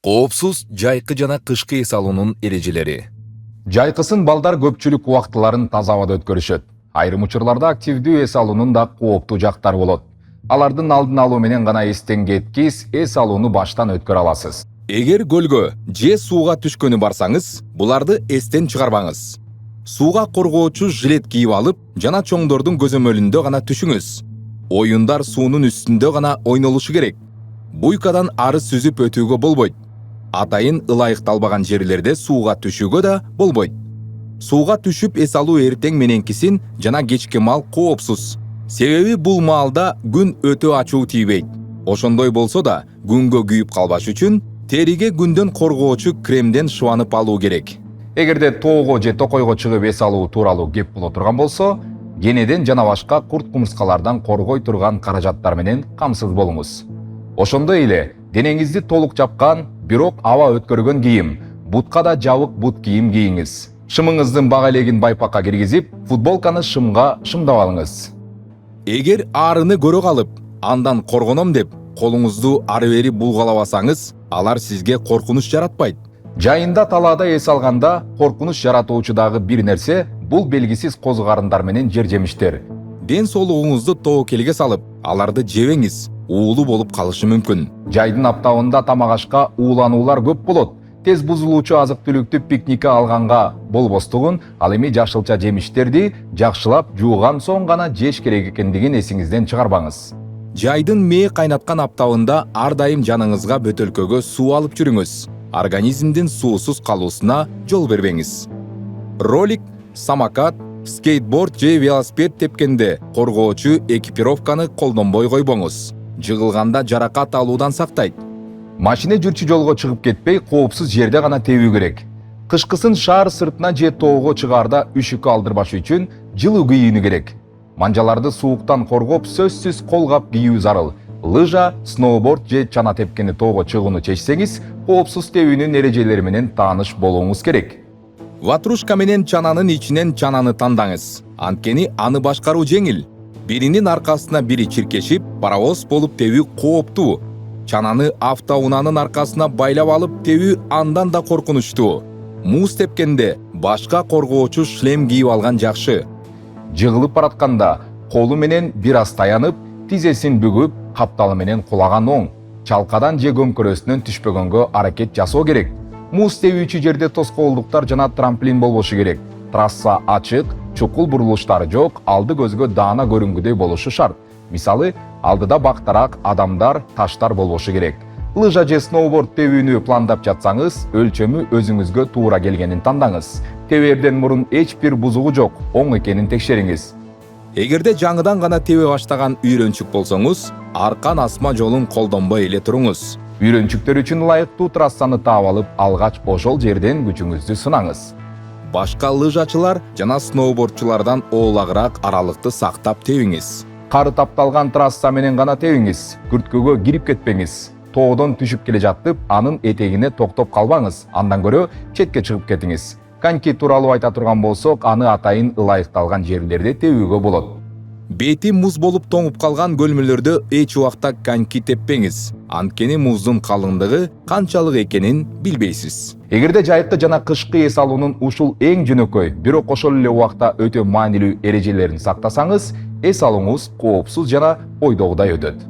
Коопсуз жайкы жана кышкы эс алуунун эрежелери. Жайкысын балдар көпчүлүк убактыларын таза абада өткөрүшөт. Айрым учурларда активдүү эс алуунун да кооптуу жактары болот. Алардын алдын алуу менен гана эстен кеткис эс алууну баштан өткөрө аласыз. Эгер көлгө же сууга түшкөнү барсаңыз, буларды эстен чыгарбаңыз. Сууга коргоочу жилет кийип алып, жана чоңдордун көзөмөлүндө гана түшүңүз. Оюндар суунун үстүндө гана ойнолушу керек. Буйкадан ары сүзүп өтүүгө болбойт. Атайын ылайыкталбаган жерлерде сууга түшүүгө да болбойт. Сууга түшүп эс алуу эртең мененкисин жана кечки маал коопсуз. Себеби бул маалда күн өтө ачуу тийбейт. Ошондой болсо да, күнгө күйүп калбаш үчүн териге күндөн коргоочу кремден шыбанып алуу керек. Эгерде тоого же токойго чыгып эс алуу тууралуу кеп боло турган болсо, кенеден жана башка курт кумурскалардан коргой турган каражаттар менен камсыз болуңуз. Ошондой эле денеңизди толук жапкан, бирок аба өткөргөн кийим, бутка да жабык бут кийим кийиңиз. Шымыңыздын бак элегин байпакка киргизип, футболканы шымга шымдап алыңыз. Эгер аарыны көрө калып, андан коргоном деп, колуңузду ары бери булгалабасаңыз, алар сизге коркунуч жаратпайт. Жайында талаада эс алганда коркунуч жаратуучу дагы бир нерсе бул белгисиз коз карындар менен жер жемиштер. Ден соолугуңузду тобокелге салып, аларды жебеңиз, уулуу болуп калышы мүмкүн. Жайдын аптабында тамак ашка уулануулар көп болот. Тез бузулуучу азык-түлүктү пикникке алганга болбостугун, ал эми жашылча жемиштерди жакшылап жууган соң гана жеш керек экендигин эсиңизден чыгарбаңыз. Жайдын мээ кайнаткан аптабында ар дайым жаныңызга бөтөлкөгө суу алып жүрүңүз. Организмдин суусуз калуусуна жол бербеңиз. Ролик, самокат, скейтборд же велосипед тепкенде коргоочу экипировканы колдонбой койбоңуз. Жыгылганда жаракат алуудан сактайт. Машина жүрчү жолго чыгып кетпей, коопсуз жерде гана тебүү керек. Кышкысын шаар сыртына же тоого чыгаарда үшүккө алдырбаш үчүн жылуу кийүүнү керек. Манжаларды сууктан коргоп, сөзсүз колгап кийүү зарыл. Лыжа, сноуборд же чана тепкени тоого чыгууну чечсеңиз, коопсуз тебүүнүн эрежелери менен тааныш болуңуз керек. Ватрушка менен чананын ичинен чананы тандаңыз. Анткени аны башкаруу жеңил. Биринин аркасына бири чиркешип, паровоз болуп тебүү кооптуу. Чананы автоунаанын аркасына байлап алып тебүү андан да коркунучтуу. Муз тепкенде башка коргоочу шлем кийип алган жакшы. Жыгылып баратканда колу менен бир аз таянып, тизесин бүгүп, капталы менен кулаган оң. Чалкадан же көмкөрөсүнөн түшпөгөнгө аракет жасоо керек. Муз тебүүчү жерде тоскоолдуктар жана трамплин болбошу керек. Трасса ачык, чукул бурулуштары жок, алды көзгө даана көрүнгүдөй болушу шарт. Мисалы, алдыда бактарак адамдар, таштар болбошу керек. Лыжа же сноуборд тебүүнү пландап жатсаңыз, өлчөмү өзүңүзгө туура келгенин тандаңыз. Теберден мурун эч бир бузугу жок, оң экенин текшериңиз. Эгерде жаңыдан гана тебе баштаган үйрөнчүк болсоңуз, аркан асма жолун колдонбой эле туруңуз. Үйрөнчүктөр үчүн ылайыктуу трассаны таап алып, алгач ошол жерден күчүңүздү сынаңыз. Башка лыжачылар жана сноубордчулардан ooлагыраак аралыкты сактап тебиңиз. Кары тапталган трасса менен гана тебиңиз. Күрткөгө кирип кетпеңиз. Тоодон түшүп келе жатып, анын этегине токтоп калбаңыз. Андан көрө четке чыгып кетиңиз. Коньки тууралуу айта турган болсок, аны атайын ылайыкталган жерлерде тебүүгө болот. Бети муз болуп тоңуп калган көлмөлөрдө эч убакта коньки теппеңиз. Анткени муздун калыңдыгы канчалык экенин билбейсиз. Эгерде жайкы жана кышкы эс алуунун ушул эң жөнөкөй, бирок ошол эле убакта өтө маанилүү эрежелерин сактасаңыз, эс алууңуз коопсуз жана ойдогудай өтөт.